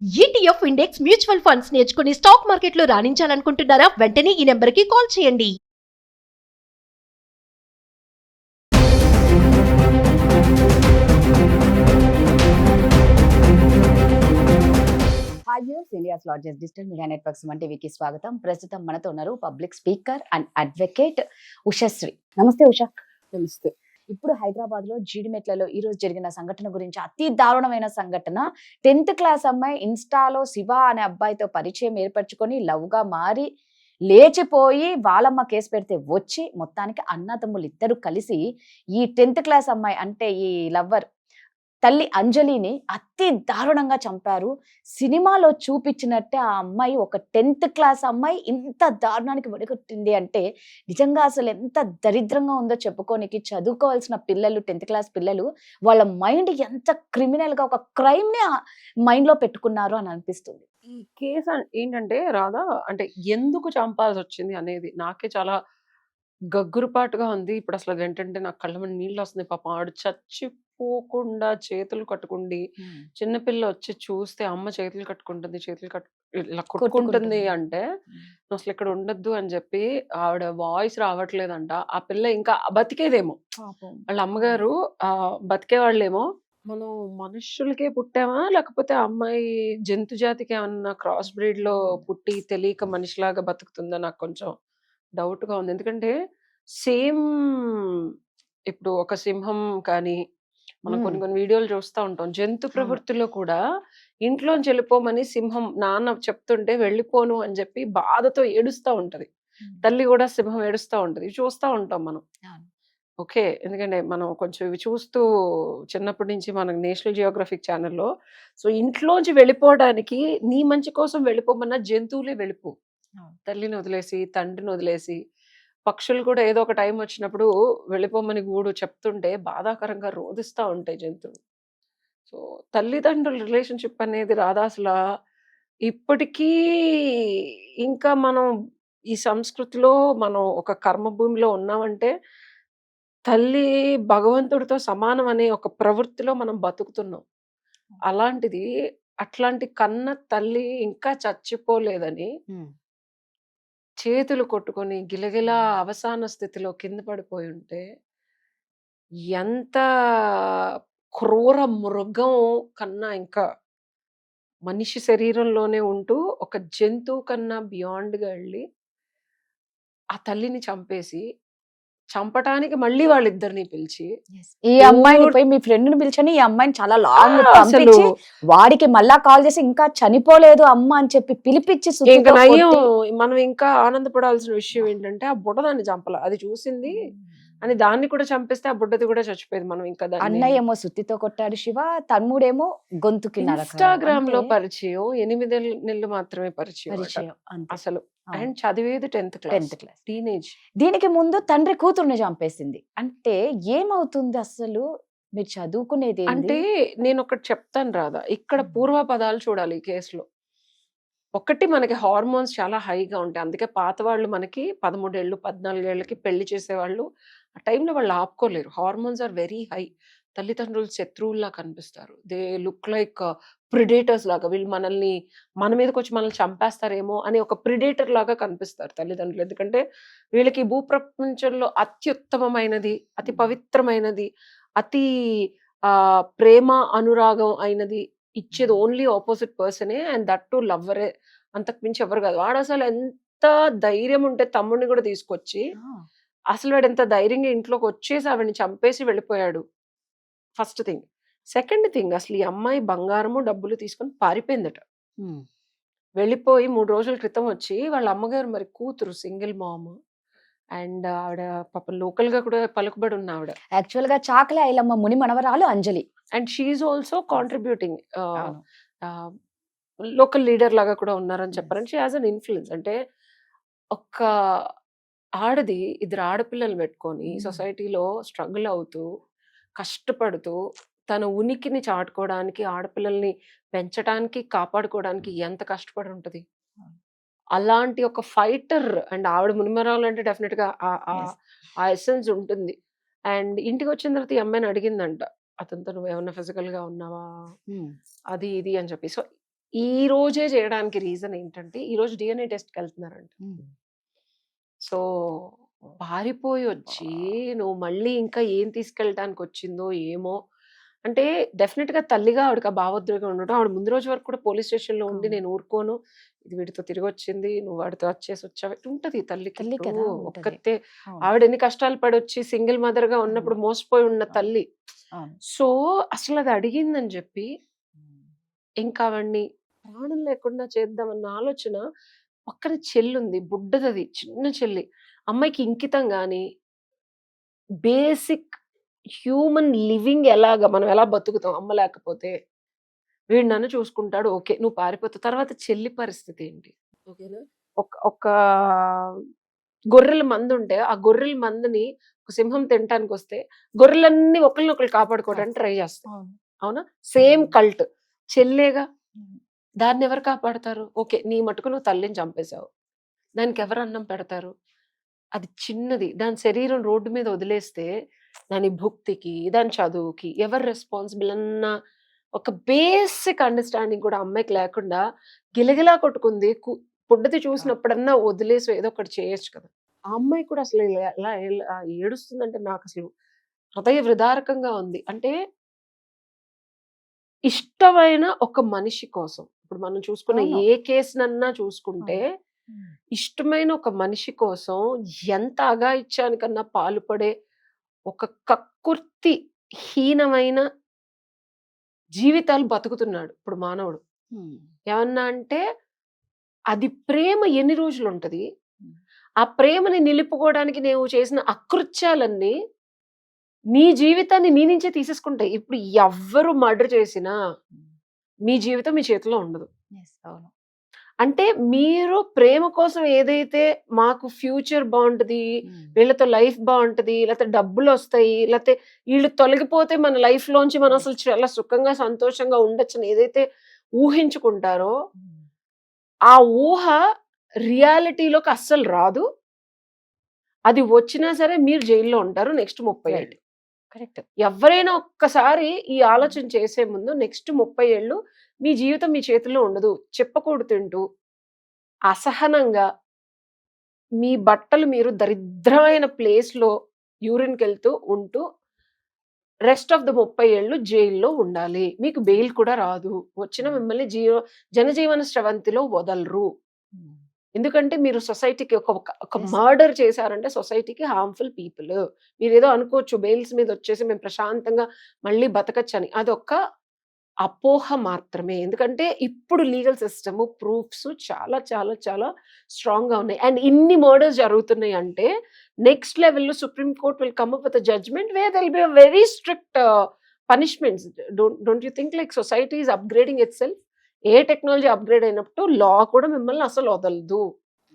ETF index mutual funds నేర్చుకుని stock మార్కెట్లో రాణించాలనుకుంటున్నారా? వెంటనే ఈ నెంబర్కి కాల్ చేయండి. Hi viewers, India's largest digital media network Suman టీవీకి స్వాగతం. ప్రస్తుతం మనతో ఉన్నారు public speaker and advocate Ushasri. నమస్తే ఉష. నమస్తే. ఇప్పుడు హైదరాబాద్ లో జీడిమెట్లలో ఈ రోజు జరిగిన సంఘటన గురించి, అతి దారుణమైన సంఘటన. 10th క్లాస్ అమ్మాయి ఇన్స్టాలో శివ అనే అబ్బాయితో పరిచయం ఏర్పరచుకొని లవ్ గా మారి లేచిపోయి వాళ్ళమ్మ కేసు పెడితే వచ్చి మొత్తానికి అన్నదమ్ములు ఇద్దరు కలిసి ఈ 10th క్లాస్ అమ్మాయి అంటే ఈ లవ్వర్ తల్లి అంజలిని అతి దారుణంగా చంపారు. సినిమాలో చూపించినట్టే ఆ అమ్మాయి, ఒక 10th క్లాస్ అమ్మాయి ఇంత దారుణానికి ఒడిగట్టింది అంటే నిజంగా అసలు ఎంత దరిద్రంగా ఉందో చెప్పుకోనికి. చదువుకోవాల్సిన పిల్లలు, 10th క్లాస్ పిల్లలు, వాళ్ళ మైండ్ ఎంత క్రిమినల్ గా ఒక క్రైమ్ ని మైండ్ లో పెట్టుకున్నారు అని అనిపిస్తుంది. ఈ కేసు ఏంటంటే రాధా, అంటే ఎందుకు చంపాల్సి వచ్చింది అనేది నాకే చాలా గగ్గురుపాటుగా ఉంది. ఇప్పుడు అసలు ఏంటంటే నాకు కళ్ళ మీద నీళ్ళు వస్తుంది. పాపం ఆడు చచ్చిపోకుండా చేతులు కట్టుకుండి, చిన్నపిల్ల వచ్చి చూస్తే అమ్మ చేతులు కట్టుకుంటుంది, ఇలా కొట్టుకుంటుంది అంటే అసలు ఇక్కడ ఉండొద్దు అని చెప్పి ఆవిడ వాయిస్ రావట్లేదంట. ఆ పిల్ల ఇంకా బతికేదేమో, వాళ్ళ అమ్మగారు బతికే వాళ్ళేమో. మనం మనుషులకే పుట్టామా, లేకపోతే అమ్మాయి జంతు జాతికి ఏమన్నా క్రాస్ బ్రీడ్ లో పుట్టి తెలియక మనిషిలాగా బతుకుతుందా, నాకు కొంచెం డౌట్ గా ఉంది. ఎందుకంటే సేమ్ ఇప్పుడు ఒక సింహం కానీ మనం కొన్ని కొన్ని వీడియోలు చూస్తూ ఉంటాం, జంతు ప్రవృత్తిలో కూడా ఇంట్లోంచి వెళ్ళిపోమని సింహం నాన్న చెప్తుంటే వెళ్ళిపోను అని చెప్పి బాధతో ఏడుస్తూ ఉంటది. తల్లి కూడా సింహం ఏడుస్తూ ఉంటది, చూస్తూ ఉంటాం మనం. ఓకే, ఎందుకంటే మనం కొంచెం ఇవి చూస్తూ చిన్నప్పటి నుంచి మనకు నేషనల్ జియోగ్రఫిక్ ఛానల్లో, సో ఇంట్లోంచి వెళ్ళిపోవడానికి నీ మంచి కోసం వెళ్ళిపోమన్నా జంతువులే వెళ్ళిపో, తల్లిని వదిలేసి తండ్రిని వదిలేసి. పక్షులు కూడా ఏదో ఒక టైం వచ్చినప్పుడు వెళ్ళిపోమని గూడు చెప్తుంటే బాధాకరంగా రోధిస్తూ ఉంటాయి జంతువులు. సో తల్లిదండ్రుల రిలేషన్షిప్ అనేది రాదా అసలు ఇప్పటికీ ఇంకా మనం ఈ సంస్కృతిలో మనం ఒక కర్మభూమిలో ఉన్నామంటే తల్లి భగవంతుడితో సమానం అనే ఒక ప్రవృత్తిలో మనం బతుకుతున్నాం. అలాంటిది అట్లాంటి కన్న తల్లి ఇంకా చచ్చిపోలేదని చేతులు కొట్టుకొని గిలగిలా అవసాన స్థితిలో కింద పడిపోయి ఉంటే ఎంత క్రూర మృగం కన్నా ఇంకా మనిషి శరీరంలోనే ఉంటూ ఒక జంతువు కన్నా బియాండ్గా వెళ్ళి ఆ తల్లిని చంపేసి, చంపటానికి మళ్ళీ వాళ్ళిద్దరిని పిలిచి, ఈ అమ్మాయిని పోయి మీ ఫ్రెండ్ ని పిలిచని ఈ అమ్మాయిని చాలా లాంగ్ పంపించి వాడికి మళ్ళా కాల్ చేసి ఇంకా చనిపోలేదు అమ్మ అని చెప్పి పిలిపించి ఇంకా నయ్యం. మనం ఇంకా ఆనందపడాల్సిన విషయం ఏంటంటే ఆ బుడ్డదాన్ని చంపల, అది చూసింది అని దాన్ని కూడా చంపేస్తే ఆ బుడ్డది కూడా చచ్చిపోయేది. మనం ఇంకా అన్నయ్య ఏమో సుత్తితో కొట్టాడు శివ, తమ్ముడేమో గొంతుకి ఇన్స్టాగ్రామ్ లో పరిచయం, 8 నెలలు మాత్రమే పరిచయం అసలు. అండ్ చదివేది 10th క్లాస్, టీనేజ్. దీనికి ముందు తండ్రి కూతుర్ని చంపేసింది అంటే ఏమవుతుంది అసలు? మీరు చదువుకునేది అంటే నేను ఒకటి చెప్తాను రాదా, ఇక్కడ పూర్వ పదాలు చూడాలి ఈ కేసులో. ఒకటి, మనకి హార్మోన్స్ చాలా హైగా ఉంటాయి, అందుకే పాత వాళ్ళు మనకి 13 ఏళ్ళు 14 ఏళ్ళకి పెళ్లి చేసేవాళ్ళు. ఆ టైంలో వాళ్ళు ఆపుకోలేరు, హార్మోన్స్ ఆర్ వెరీ హై. తల్లిదండ్రులు శత్రువుల్లా కనిపిస్తారు, దే లుక్ లైక్ ప్రిడేటర్స్ లాగా. వీళ్ళు మన మీదకి వచ్చి మనల్ని చంపేస్తారేమో అని ఒక ప్రిడేటర్ లాగా కనిపిస్తారు తల్లిదండ్రులు. ఎందుకంటే వీళ్ళకి భూప్రపంచంలో అత్యుత్తమమైనది, అతి పవిత్రమైనది, అతి ప్రేమ అనురాగం అయినది ఇచ్చేది ఓన్లీ ఆపోజిట్ పర్సనే, అండ్ దట్ టు లవ్వరే, అంతకు మించి ఎవరు కాదు. వాడు అసలు ఎంత ధైర్యం ఉంటే తమ్ముడిని కూడా తీసుకొచ్చి, అసలు వాడు ఎంత ధైర్యంగా ఇంట్లోకి వచ్చేసి ఆవిడని చంపేసి వెళ్ళిపోయాడు. First thing. సెకండ్ థింగ్, అసలు ఈ అమ్మాయి బంగారము డబ్బులు తీసుకొని పారిపోయిందట. వెళ్ళిపోయి 3 రోజుల క్రితం వచ్చి వాళ్ళ అమ్మగారు, మరి కూతురు సింగిల్ మామ్, అండ్ ఆవిడ పాప లోకల్ గా కూడా పలుకుబడి ఉన్న ఆవిడ. యాక్చువల్ గా చాకలి ఐలమ్మ ముని మనవరాలు Anjali, and she also contributing, local leader లాగా కూడా ఉన్నారని చెప్పారని. She has an influence. అంటే ఒక ఆడది 2 ఆడపిల్లలు పెట్టుకొని సొసైటీలో స్ట్రగుల్ అవుతూ కష్టపడుతూ తన ఉనికిని చాటుకోవడానికి, ఆడపిల్లల్ని పెంచడానికి, కాపాడుకోవడానికి ఎంత కష్టపడి ఉంటది. అలాంటి ఒక ఫైటర్, అండ్ ఆవిడ మునిమరాలు అంటే డెఫినెట్ గా ఆ ఎసెన్స్ ఉంటుంది. అండ్ ఇంటికి వచ్చిన తర్వాత ఈ అమ్మాయిని అడిగిందంట, అతనితో నువ్వు ఏమన్నా ఫిజికల్ గా ఉన్నావా, అది ఇది అని చెప్పి. సో ఈ రోజే చేయడానికి రీజన్ ఏంటంటే ఈ రోజు DNA టెస్ట్‌కి వెళ్తున్నారంట. సో పారిపోయి వచ్చి నువ్వు మళ్ళీ ఇంకా ఏం తీసుకెళ్ళటానికి వచ్చిందో ఏమో అంటే డెఫినెట్‌గా తల్లిగా ఆవిడకి ఆ భావోద్వేగం ఉండటం. ఆవిడ ముందు రోజు వరకు కూడా పోలీస్ స్టేషన్‌లో ఉండి అవును. నేను ఊరుకోను. ఇది వీడితో తిరిగొచ్చింది. నువ్వు వాడితో వచ్చావు. ఉంటది తల్లికి. తల్లి ఇప్పుడు కదా ఉంటది. ఒక్కతే అవును. ఆవిడ ఎన్ని కష్టాలు పడొచ్చి సింగిల్ మదర్‌గా ఉన్నప్పుడు మోసపోయి ఉన్న అవును. తల్లి. అవును. సో అసలు అది అడిగిందని చెప్పి ఇంకా ఆవిడ్ని ప్రాణం లేకుండా చేద్దామన్న ఆలోచన పక్కన చెల్లుంది. బుడ్డదది. చిన్న చెల్లి. అమ్మాయికి ఇంకితం గాని, బేసిక్ హ్యూమన్ లివింగ్ ఎలాగా మనం ఎలా బతుకుతాం అమ్మ లేకపోతే. వీడు నన్ను చూసుకుంటాడు. ఓకే. నువ్వు పారిపోతావు. తర్వాత చెల్లి పరిస్థితి ఏంటి? ఓకేనా? ఒక గొర్రెల మందుంటే, ఆ గొర్రెల మందని ఒక సింహం తినటానికొస్తే, గొర్రెలన్నీ ఒకళ్ళనొకళ్ళు కాపాడుకోవడానికి ట్రై చేస్తాయి. అవును. అవునా? Same cult. చెల్లేగా. ఉమ్. దాన్నెవరు కాపాడతారు? ఓకే. నీ మటుకు నువ్వు తల్లిని చంపేశావు. దానికెవరు అన్నం పెడతారు? అది చిన్నది. దాని శరీరం రోడ్డు మీద వదిలేస్తే, దాని భుక్తికి, దాని చదువుకి ఎవరు రెస్పాన్సిబుల్ అన్న ఒక బేసిక్ అండర్‌స్టాండింగ్ కూడా ఆ అమ్మాయికి లేకుండా గిలగిలా కొట్టుకుంది. పుడ్డతి చూసినప్పుడన్నా వదిలేసి ఏదో ఒకటి చేయొచ్చు కదా! ఆ అమ్మాయి కూడా అసలు ఎలా ఏడుస్తుందంటే నాకసలు హృదయ విదారకంగా ఉంది. అంటే ఇష్టమైన ఒక మనిషి కోసం. ఇప్పుడు మనం చూసుకున్న అవును. ఏ కేస్‌నన్నా చూసుకుంటే, అవును. ఇష్టమైన ఒక మనిషి కోసం ఎంత అఘాయిత్యానికన్నా పాల్పడే ఒక కక్కుర్తి హీనమైన జీవితాలు బతుకుతున్నాడు ఇప్పుడు మానవుడు. ఉమ్. ఏమన్నా అంటే, అది ప్రేమ ఎన్ని రోజులుంటది? ఉమ్. ఆ ప్రేమని నిలుపుకోవడానికి నువ్వు చేసిన అకృత్యాలన్నీ నీ జీవితాన్ని నీ నుంచే తీసేసుకుంటాయి. ఇప్పుడు ఎవ్వరు మర్డర్ చేసినా మీ జీవితం మీ చేతిలో ఉండదు. Yes, అవును. అంటే మీరు ప్రేమ కోసం ఏదైతే మాకు ఫ్యూచర్ బావుంటది, వీళ్ళతో లైఫ్ బావుంటది, లేతే డబ్బులొస్తాయి, లేతే ఈళ్ళు తొలగిపోతే మన లైఫ్‌లోంచి మనం అసలు చాలా సుఖంగా, సంతోషంగా ఉండొచ్చని ఏదైతే ఊహించుకుంటారో, ఆ ఊహ రియాలిటీలోకి అస్సలు రాదు. అది వచ్చినా సరే మీరు జైల్‌లో ఉంటారు నెక్స్ట్ 30 Right. ఏళ్ళు. కరెక్ట్. ఎవ్వరైనా ఒక్కసారి ఈ ఆలోచన చేసే ముందు నెక్స్ట్ 30 ఏళ్ళు మీ జీవితం మీ చేతుల్లో ఉండదు. చెప్పకూడు తింటూ, అసహనంగా మీ బట్టలు మీరు దరిద్రమైన ప్లేస్‌లో యూరిన్‌కెళ్తూ ఉంటూ రెస్ట్ ఆఫ్ ద 30 ఏళ్ళు జైల్‌లో ఉండాలి. మీకు బెయిల్ కూడా రాదు. వచ్చిన మిమ్మల్ని జనజీవన స్రవంతిలో వదలరు. ఎందుకంటే మీరు సొసైటీకి ఒక Yes. మర్డర్ చేశారంటే సొసైటీకి హార్మ్‌ఫుల్ పీపుల్. మీరేదో అనుకోవచ్చు బెయిల్స్ మీద వచ్చేసి మేము ప్రశాంతంగా మళ్ళీ బతకచ్చని. అదొక అపోహ మాత్రమే. ఎందుకంటే ఇప్పుడు లీగల్ సిస్టమ్ ప్రూఫ్స్ చాలా చాలా చాలా స్ట్రాంగ్‌గా ఉన్నాయి. అండ్ ఇన్ని మర్డర్స్ జరుగుతున్నాయి అంటే నెక్స్ట్ లెవెల్‌లో supreme court will come up with a judgement where there will be a very strict punishments. Don't you think like society is upgrading itself? ఏ టెక్నాలజీ అప్‌గ్రేడ్ అయినప్పుడు లా కూడా మిమ్మల్ని అసలు వదలదు.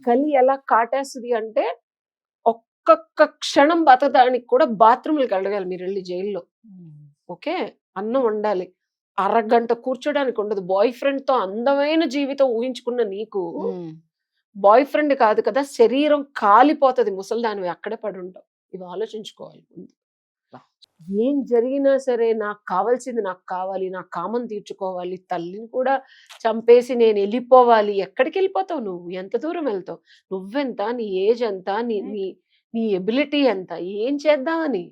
కలి ఎలా కాటేస్తది అంటే ఒక్కొక్క క్షణం బతకడానికి కూడా బాత్రూమ్‌లకి వెళ్ళగాలి మీరెళ్లి జైల్‌లో. ఓకే. అన్నం వండాలి. అరగంట కూర్చోడానికి ఉండదు. బాయ్ ఫ్రెండ్‌తో అందమైన జీవితం ఊహించుకున్న నీకు బాయ్ ఫ్రెండ్ కాదు కదా! శరీరం కాలిపోతది ముసలిదానివి అక్కడే పడుంటావు. ఇవి ఆలోచించుకోవాలి ముందు. ఏం జరిగినా సరే నాకు కావాల్సింది నాకు కావాలి. నా కామం తీర్చుకోవాలి. తల్లిని కూడా చంపేసి నేనెళ్ళిపోవాలి. ఎక్కడికెళ్ళిపోతావు నువ్వు? ఎంత దూరం వెళ్తావు? నువ్వెంత? నీ ఏజ్ ఎంత? నీ నీ నీ ఎబిలిటీ ఎంత? ఏం చేద్దామని?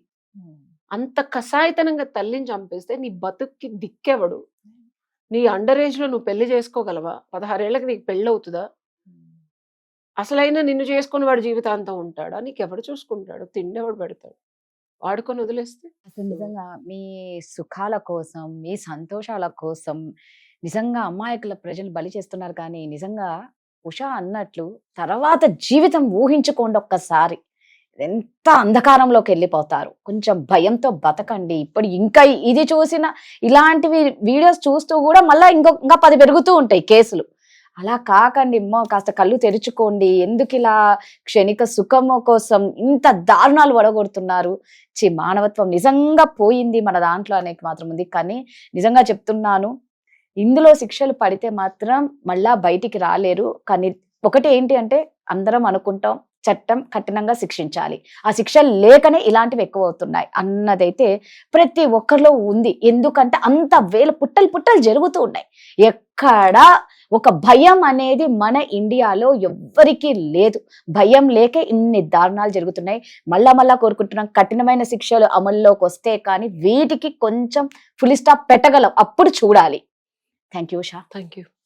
అంత కసాయితనంగా తల్లిని చంపేస్తే నీ బతుక్కి దిక్కెవడు? నీ అండర్ ఏజ్‌లో నువ్వు పెళ్లి చేసుకోగలవా? 16 ఏళ్ళకి నీకు పెళ్ళవుతదా? అసలైనా నిన్ను చేసుకొని వాడు జీవితాంతం ఉంటాడా? నీకెవడు చూసుకుంటాడు? తిండెవడు పెడతాడు? వాడుకొని వదిలేస్తే? అసలు నిజంగా మీ సుఖాల కోసం, మీ సంతోషాల కోసం నిజంగా అమాయకుల ప్రజలు బలి చేస్తున్నారు కానీ నిజంగా ఉషా అన్నట్లు తర్వాత జీవితం ఊహించుకోండి ఒక్కసారి. ఎంత అంధకారంలోకి వెళ్ళిపోతారు. కొంచెం భయంతో బతకండి. ఇప్పుడు ఇంకా ఇది చూసిన ఇలాంటివి వీడియోస్ చూస్తూ కూడా మళ్ళా ఇంకా 10 పెరుగుతూ ఉంటాయి కేసులు. అలా కాకండి అమ్మో కాస్త కళ్ళు తెరుచుకోండి. ఎందుకు ఇలా క్షణిక సుఖము కోసం ఇంత దారుణాలు వడగొడుతున్నారు? మానవత్వం నిజంగా పోయింది మన దాంట్లో అనేది మాత్రం ఉంది. కానీ నిజంగా చెప్తున్నాను, ఇందులో శిక్షలు పడితే మాత్రం మళ్ళా బయటికి రాలేరు. కానీ ఒకటి ఏంటి అంటే అందరం అనుకుంటాం చట్టం కఠినంగా శిక్షించాలి. ఆ శిక్ష లేకనే ఇలాంటివి ఎక్కువ అవుతున్నాయి అన్నదైతే ప్రతి ఒక్కరిలో ఉంది. ఎందుకంటే అంత వేల పుట్టలు జరుగుతూ ఉన్నాయి. ఎక్కడ ఒక భయం అనేది మన ఇండియాలో ఎవ్వరికీ లేదు. భయం లేకే ఇన్ని దారుణాలు జరుగుతున్నాయి. మళ్ళా కోరుకుంటున్నాం, కఠినమైన శిక్షలు అమల్లోకి వస్తే కానీ వీటికి కొంచెం ఫుల్ స్టాప్ పెట్టగలం. అప్పుడు చూడాలి. Thank you Usha. Thank you.